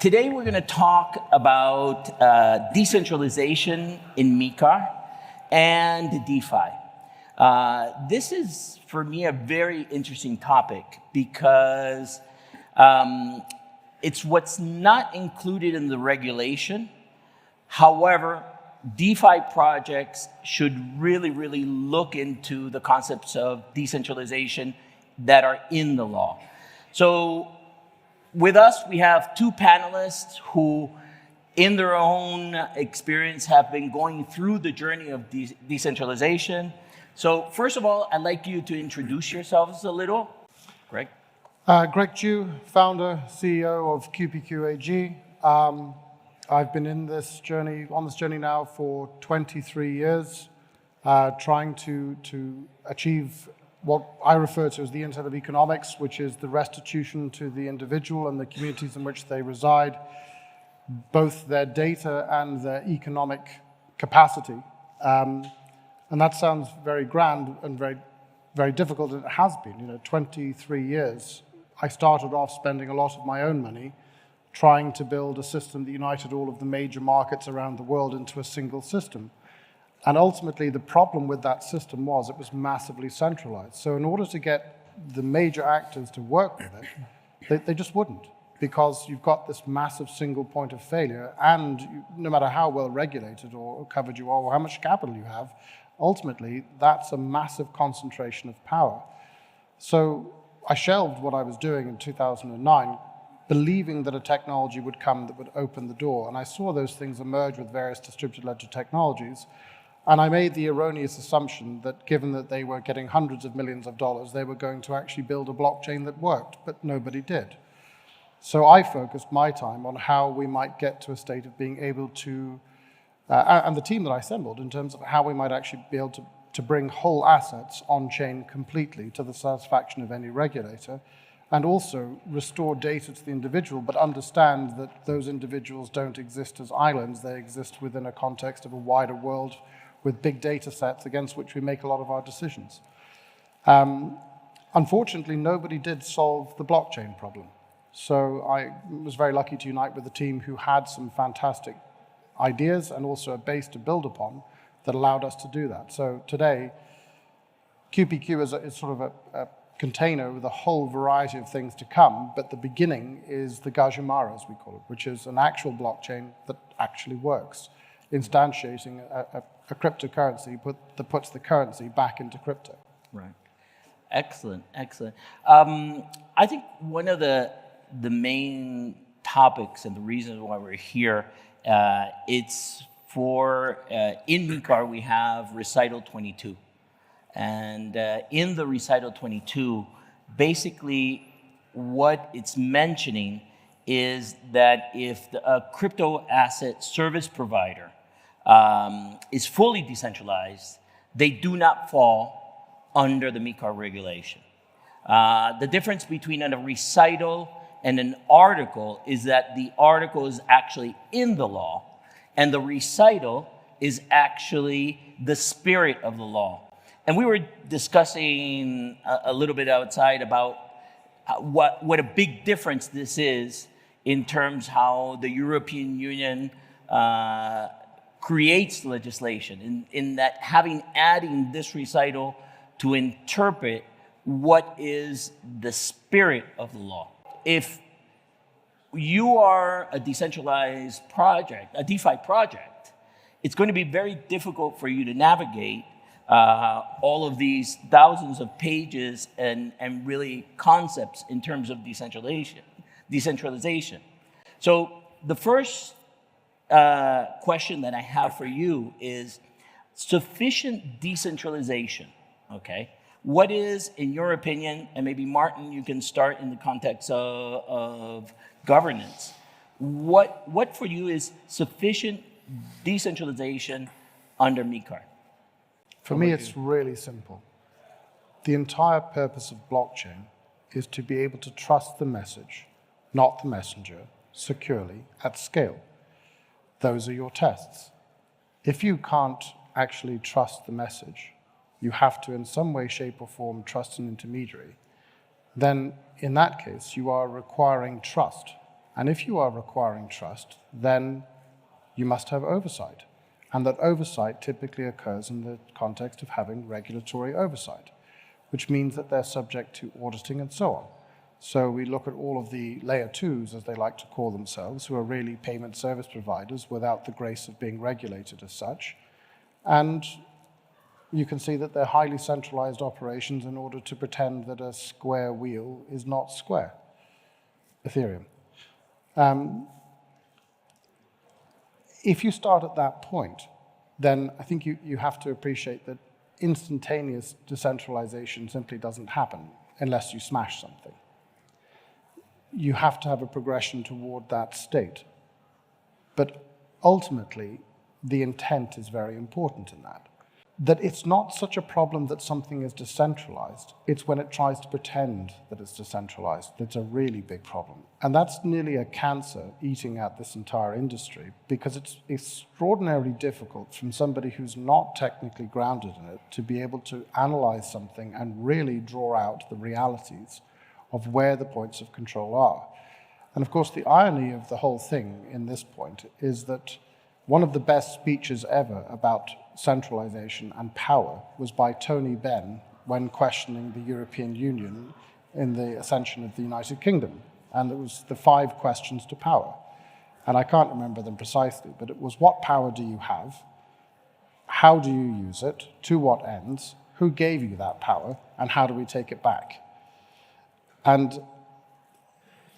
Today we're going to talk about decentralization in MiCAR and DeFi. This is, for me, a very interesting topic because it's what's not included in the regulation. However, DeFi projects should really look into the concepts of decentralization that are in the law. So with us, we have two panelists who, in their own experience, have been going through the journey of decentralization. So first of all, I'd like you to introduce yourselves a little. Greg? Greg Ju, founder, CEO of QPQ AG. I've been on this journey now for 23 years, trying to achieve what I refer to as the Internet of Economics, which is the restitution to the individual and the communities in which they reside, both their data and their economic capacity. And that sounds very grand and very difficult, and it has been. 23 years. I started off spending a lot of my own money trying to build a system that united all of the major markets around the world into a single system. And ultimately, the problem with that system was it was massively centralized. So in order to get the major actors to work with it, they just wouldn't, because you've got this massive single point of failure, and no matter how well regulated or covered you are or how much capital you have, ultimately, that's a massive concentration of power. So I shelved what I was doing in 2009, believing that a technology would come that would open the door. And I saw those things emerge with various distributed ledger technologies. And I made the erroneous assumption that given that they were getting hundreds of millions of dollars, they were going to actually build a blockchain that worked, but nobody did. So I focused my time on how we might get to a state of being able to, and the team that I assembled, in terms of how we might actually be able to bring whole assets on-chain completely to the satisfaction of any regulator, and also restore data to the individual, but understand that those individuals don't exist as islands. They exist within a context of a wider world with big data sets against which we make a lot of our decisions. Unfortunately, nobody did solve the blockchain problem. So I was very lucky to unite with a team who had some fantastic ideas and also a base to build upon that allowed us to do that. So today, QPQ is sort of a container with a whole variety of things to come, but the beginning is the Gajumaru, as we call it, which is an actual blockchain that actually works, instantiating a cryptocurrency that puts the currency back into crypto. Right. Excellent. I think one of the main topics and the reasons why we're here, it's for, in MiCAR we have Recital 22. And in the Recital 22, basically what it's mentioning is that if a crypto asset service provider is fully decentralized, they do not fall under the MiCAR regulation. The difference between a recital and an article is that the article is actually in the law, and the recital is actually the spirit of the law. And we were discussing a little bit outside about what a big difference this is in terms how the European Union creates legislation, in that adding this recital to interpret what is the spirit of the law. If you are a decentralized project, a DeFi project, it's going to be very difficult for you to navigate all of these thousands of pages and really concepts in terms of decentralization. So the first question that I have for you is sufficient decentralization, okay? What is, in your opinion, and maybe Martin, you can start in the context of governance, what for you is sufficient decentralization under MiCAR? For me, it's really simple. The entire purpose of blockchain is to be able to trust the message, not the messenger, securely at scale. Those are your tests. If you can't actually trust the message, you have to, in some way, shape, or form, trust an intermediary, then in that case, you are requiring trust And if you are requiring trust, then you must have oversight. And that oversight typically occurs in the context of having regulatory oversight, which means that they're subject to auditing and so on. So we look at all of the layer twos, as they like to call themselves, who are really payment service providers without the grace of being regulated as such. And you can see that they're highly centralized operations in order to pretend that a square wheel is not square. Ethereum. If you start at that point, then I think you have to appreciate that instantaneous decentralization simply doesn't happen unless you smash something. You have to have a progression toward that state. But ultimately, the intent is very important in that. That it's not such a problem that something is decentralized. It's when it tries to pretend that it's decentralized that's a really big problem. And that's nearly a cancer eating at this entire industry, because it's extraordinarily difficult from somebody who's not technically grounded in it to be able to analyze something and really draw out the realities of where the points of control are. And of course, the irony of the whole thing in this point is that one of the best speeches ever about centralization and power was by Tony Benn when questioning the European Union in the ascension of the United Kingdom. And it was the 5 questions to power. And I can't remember them precisely, but it was: what power do you have? How do you use it? To what ends? Who gave you that power? And how do we take it back? And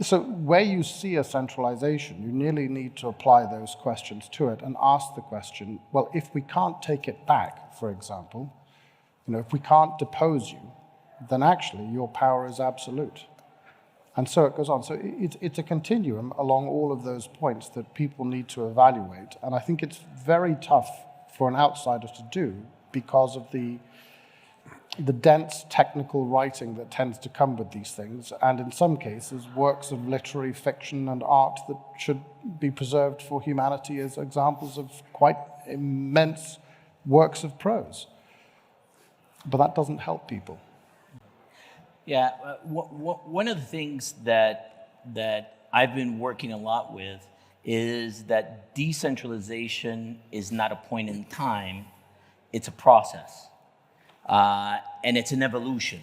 so where you see a centralization, you nearly need to apply those questions to it and ask the question, well, if we can't take it back, for example, if we can't depose you, then actually your power is absolute. And so it goes on. So it's a continuum along all of those points that people need to evaluate. And I think it's very tough for an outsider to do because of the dense technical writing that tends to come with these things, and in some cases, works of literary fiction and art that should be preserved for humanity as examples of quite immense works of prose. But that doesn't help people. Yeah, one of the things that I've been working a lot with is that decentralization is not a point in time, it's a process. And it's an evolution.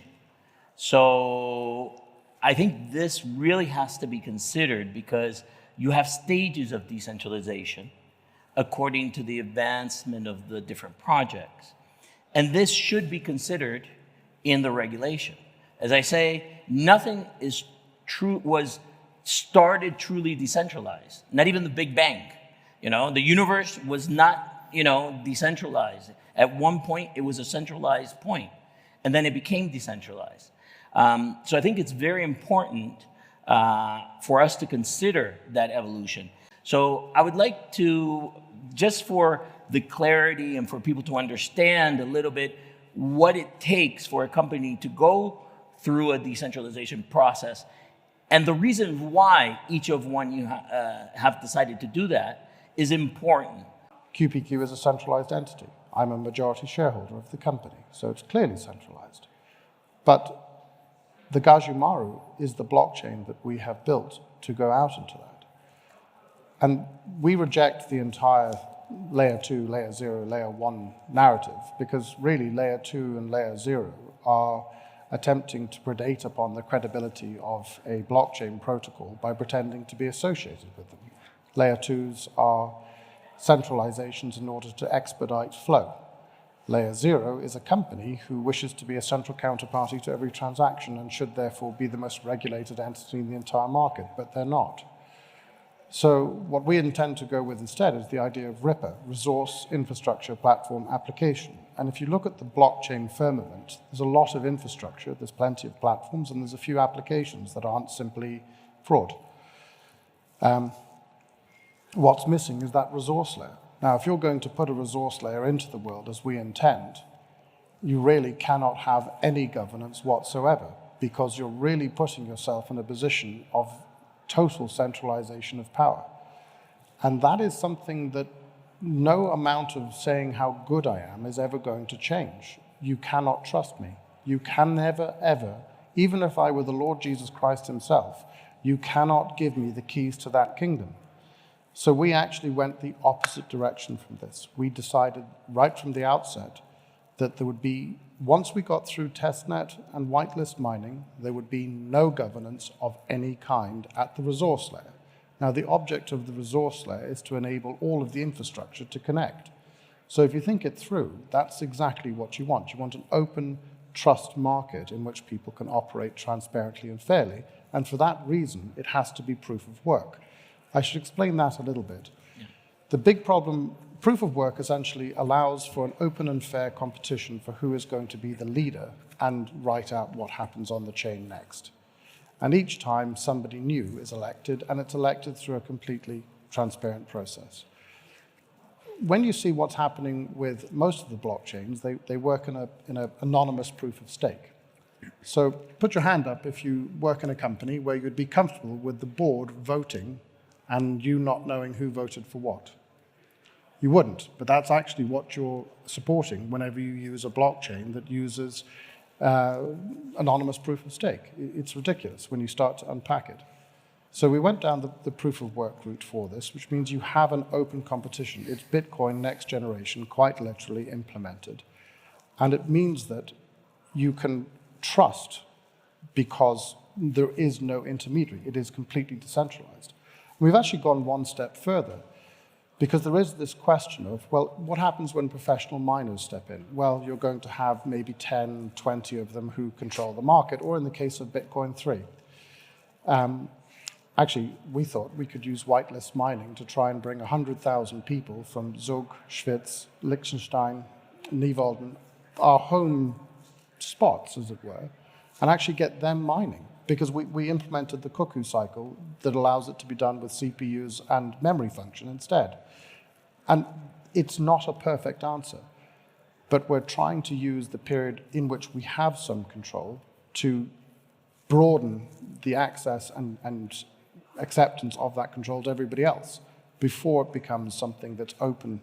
So I think this really has to be considered, because you have stages of decentralization according to the advancement of the different projects. And this should be considered in the regulation. As I say, nothing was started truly decentralized, not even the Big Bang. The universe was not, decentralized. At one point, it was a centralized point, and then it became decentralized. So I think it's very important for us to consider that evolution. So I would like to, just for the clarity and for people to understand a little bit what it takes for a company to go through a decentralization process, and the reason why each of you have decided to do that is important. QPQ is a centralized entity. I'm a majority shareholder of the company, so it's clearly centralized. But the Gajumaru is the blockchain that we have built to go out into that. And we reject the entire layer 2, layer 0, layer 1 narrative, because really layer 2 and layer 0 are attempting to predate upon the credibility of a blockchain protocol by pretending to be associated with them. Layer 2s are centralizations in order to expedite flow. Layer 0 is a company who wishes to be a central counterparty to every transaction and should therefore be the most regulated entity in the entire market, but they're not. So what we intend to go with instead is the idea of RIPA, Resource Infrastructure Platform Application. And if you look at the blockchain firmament, there's a lot of infrastructure, there's plenty of platforms, and there's a few applications that aren't simply fraud. What's missing is that resource layer. Now, if you're going to put a resource layer into the world as we intend, you really cannot have any governance whatsoever, because you're really putting yourself in a position of total centralization of power. And that is something that no amount of saying how good I am is ever going to change. You cannot trust me. You can never, ever, even if I were the Lord Jesus Christ himself, You cannot give me the keys to that kingdom. So we actually went the opposite direction from this. We decided right from the outset that there would be, once we got through testnet and whitelist mining, there would be no governance of any kind at the resource layer. Now, the object of the resource layer is to enable all of the infrastructure to connect. So if you think it through, that's exactly what you want. You want an open trust market in which people can operate transparently and fairly. And for that reason, it has to be proof of work. I should explain that a little bit. Yeah. The big problem, proof of work essentially allows for an open and fair competition for who is going to be the leader and write out what happens on the chain next. And each time somebody new is elected, and it's elected through a completely transparent process. When you see what's happening with most of the blockchains, they work in an anonymous proof of stake. So put your hand up if you work in a company where you'd be comfortable with the board voting and you not knowing who voted for what. You wouldn't, but that's actually what you're supporting whenever you use a blockchain that uses anonymous proof of stake. It's ridiculous when you start to unpack it. So we went down the proof of work route for this, which means you have an open competition. It's Bitcoin next generation, quite literally implemented. And it means that you can trust because there is no intermediary. It is completely decentralized. We've actually gone one step further because there is this question of, well, what happens when professional miners step in? Well, you're going to have maybe 10, 20 of them who control the market, or in the case of Bitcoin 3. Actually, we thought we could use whitelist mining to try and bring 100,000 people from Zug, Schwyz, Liechtenstein, Niewolden, our home spots, as it were, and actually get them mining. Because we implemented the cuckoo cycle that allows it to be done with CPUs and memory function instead. And it's not a perfect answer, but we're trying to use the period in which we have some control to broaden the access and acceptance of that control to everybody else before it becomes something that's open.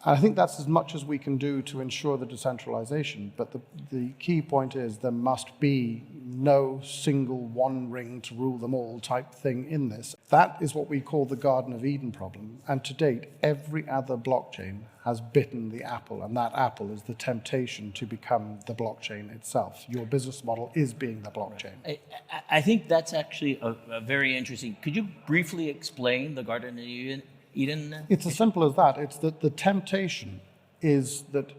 And I think that's as much as we can do to ensure the decentralization, but the key point is there must be no single one ring to rule them all type thing in this. That is what we call the Garden of Eden problem, and to date, every other blockchain has bitten the apple, and that apple is the temptation to become the blockchain itself. Your business model is being the blockchain. I think that's actually a very interesting. Could you briefly explain the Garden of Eden? It's as simple as that. It's that the temptation is that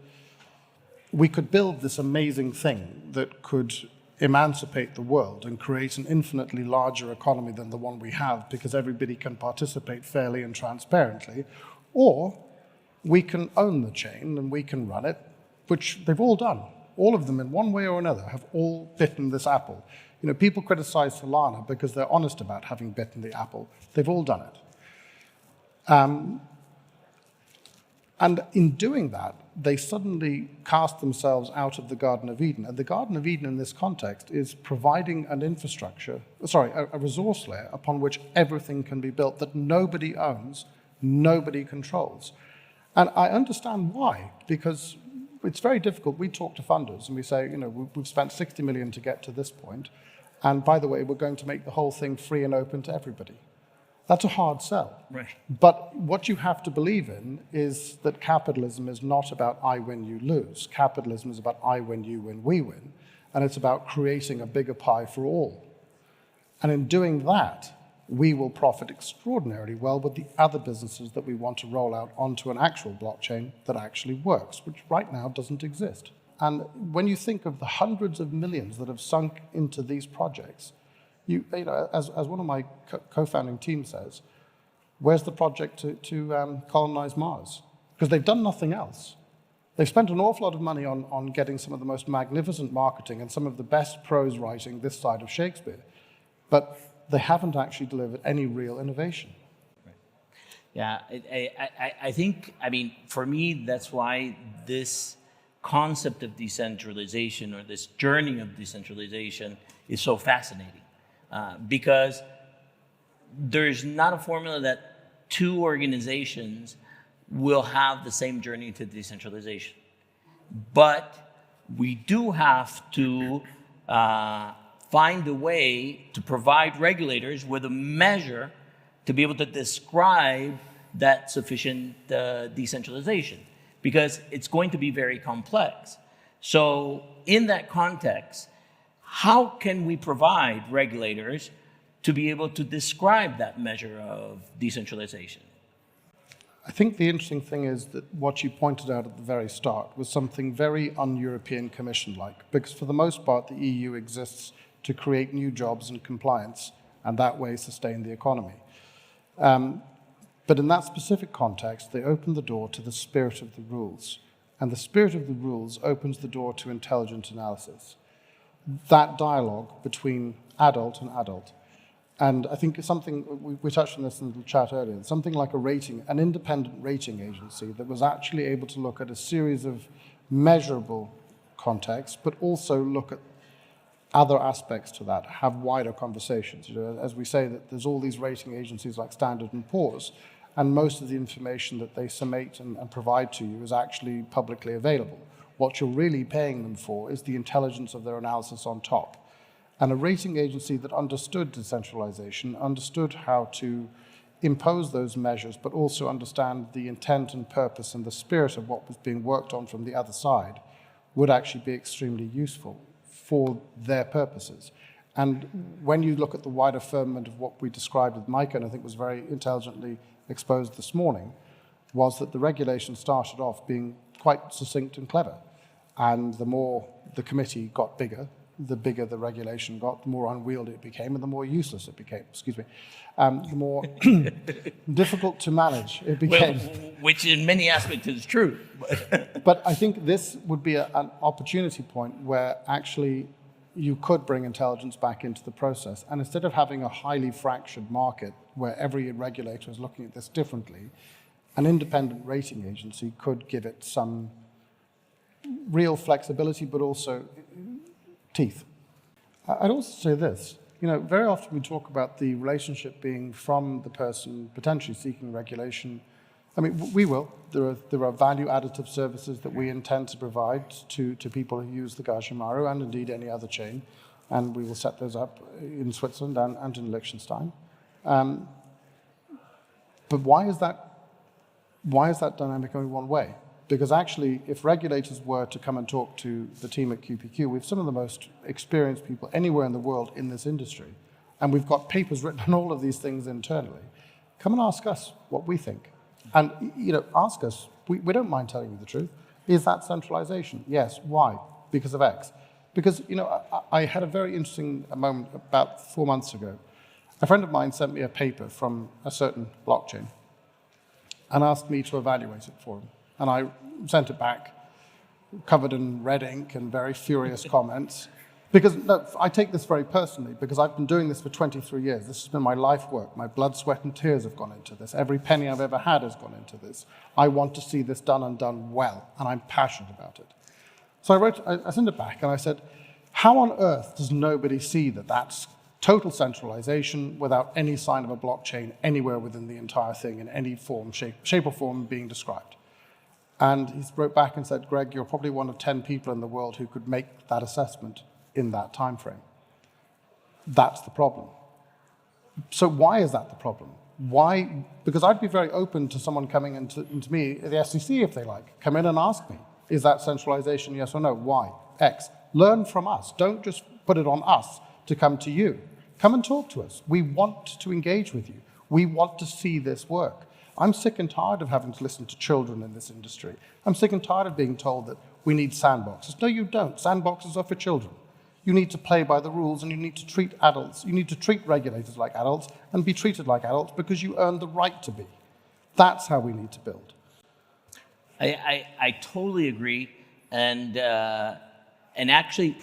we could build this amazing thing that could emancipate the world and create an infinitely larger economy than the one we have because everybody can participate fairly and transparently, or we can own the chain and we can run it, which they've all done. All of them in one way or another have all bitten this apple. You know, people criticize Solana because they're honest about having bitten the apple. They've all done it. And in doing that, they suddenly cast themselves out of the Garden of Eden. And the Garden of Eden in this context is providing an infrastructure, a resource layer upon which everything can be built that nobody owns, nobody controls. And I understand why, because it's very difficult. We talk to funders and we say, you know, we've spent 60 million to get to this point. And by the way, we're going to make the whole thing free and open to everybody. That's a hard sell. Right. But what you have to believe in is that capitalism is not about I win, you lose. Capitalism is about I win, you win, we win. And it's about creating a bigger pie for all. And in doing that, we will profit extraordinarily well with the other businesses that we want to roll out onto an actual blockchain that actually works, which right now doesn't exist. And when you think of the hundreds of millions that have sunk into these projects, you know, as one of my co-founding team says, where's the project to colonize Mars? Because they've done nothing else. They've spent an awful lot of money on getting some of the most magnificent marketing and some of the best prose writing this side of Shakespeare, but they haven't actually delivered any real innovation. Right. Yeah, I think, I mean, for me, that's why this concept of decentralization or this journey of decentralization is so fascinating. Because there's not a formula that two organizations will have the same journey to decentralization. But we do have to find a way to provide regulators with a measure to be able to describe that sufficient decentralization, because it's going to be very complex. So in that context, how can we provide regulators to be able to describe that measure of decentralization? I think the interesting thing is that what you pointed out at the very start was something very un-European Commission-like, because for the most part, the EU exists to create new jobs and compliance, and that way sustain the economy. But in that specific context, they open the door to the spirit of the rules, and the spirit of the rules opens the door to intelligent analysis. That dialogue between adult and adult. And I think something, we touched on this in the chat earlier, something like an independent rating agency that was actually able to look at a series of measurable contexts, but also look at other aspects to that, have wider conversations. You know, as we say, that there's all these rating agencies like Standard & Poor's, and most of the information that they summate and provide to you is actually publicly available. What you're really paying them for is the intelligence of their analysis on top. And a rating agency that understood decentralization, understood how to impose those measures, but also understand the intent and purpose and the spirit of what was being worked on from the other side, would actually be extremely useful for their purposes. And when you look at the wider firmament of what we described with Micah, and I think was very intelligently exposed this morning, was that the regulation started off being quite succinct and clever. And the more the committee got bigger, the bigger the regulation got, the more unwieldy it became, and the more useless it became, the more difficult to manage it became. Well, which in many aspects is true. But I think this would be an opportunity point where actually you could bring intelligence back into the process. And instead of having a highly fractured market where every regulator is looking at this differently, an independent rating agency could give it some real flexibility, but also teeth. I'd also say this, you know, very often we talk about the relationship being from the person potentially seeking regulation. I mean, we will. There are value additive services that we intend to provide to people who use the Gajumaru and indeed any other chain, and we will set those up in Switzerland and in Liechtenstein. But why is that dynamic only one way? Because actually, if regulators were to come and talk to the team at QPQ, we have some of the most experienced people anywhere in the world in this industry, and we've got papers written on all of these things internally. Come and ask us what we think. And, you know, ask us, we don't mind telling you the truth. Is that centralization? Yes. Why? Because of X. Because, you know, I had a very interesting moment about 4 months ago. A friend of mine sent me a paper from a certain blockchain and asked me to evaluate it for him. And I sent it back, covered in red ink and very furious comments. Because, no, I take this very personally, because I've been doing this for 23 years. This has been my life work. My blood, sweat, and tears have gone into this. Every penny I've ever had has gone into this. I want to see this done and done well, and I'm passionate about it. So I sent it back, and I said, how on earth does nobody see that that's total centralization without any sign of a blockchain anywhere within the entire thing in any form, shape or form being described? And he wrote back and said, Greg, you're probably one of 10 people in the world who could make that assessment in that time frame. That's the problem. So why is that the problem? Why? Because I'd be very open to someone coming into me, the SEC if they like, come in and ask me, is that centralization, yes or no? Why? X. Learn from us. Don't just put it on us to come to you. Come and talk to us. We want to engage with you. We want to see this work. I'm sick and tired of having to listen to children in this industry. I'm sick and tired of being told that we need sandboxes. No, you don't. Sandboxes are for children. You need to play by the rules, and you need to treat adults. You need to treat regulators like adults and be treated like adults because you earn the right to be. That's how we need to build. I totally agree, and actually,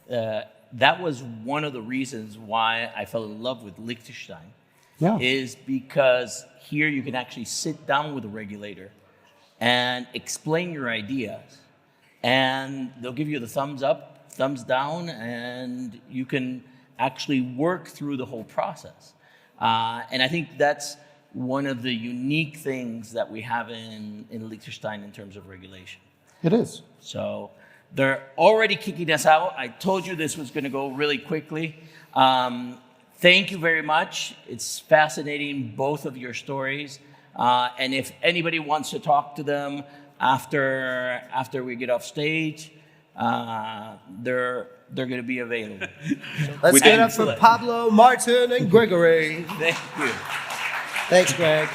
that was one of the reasons why I fell in love with Liechtenstein. Yeah. Is because here you can actually sit down with a regulator and explain your ideas, and they'll give you the thumbs up, thumbs down, and you can actually work through the whole process. And I think that's one of the unique things that we have in Liechtenstein in terms of regulation. It is. So They're already kicking us out. I told you this was going to go really quickly. Thank you very much. It's fascinating, both of your stories. And if anybody wants to talk to them after we get off stage, they're going to be available. Let's give it up for Pablo, Martin, and Gregory. Thank you. Thanks, Greg.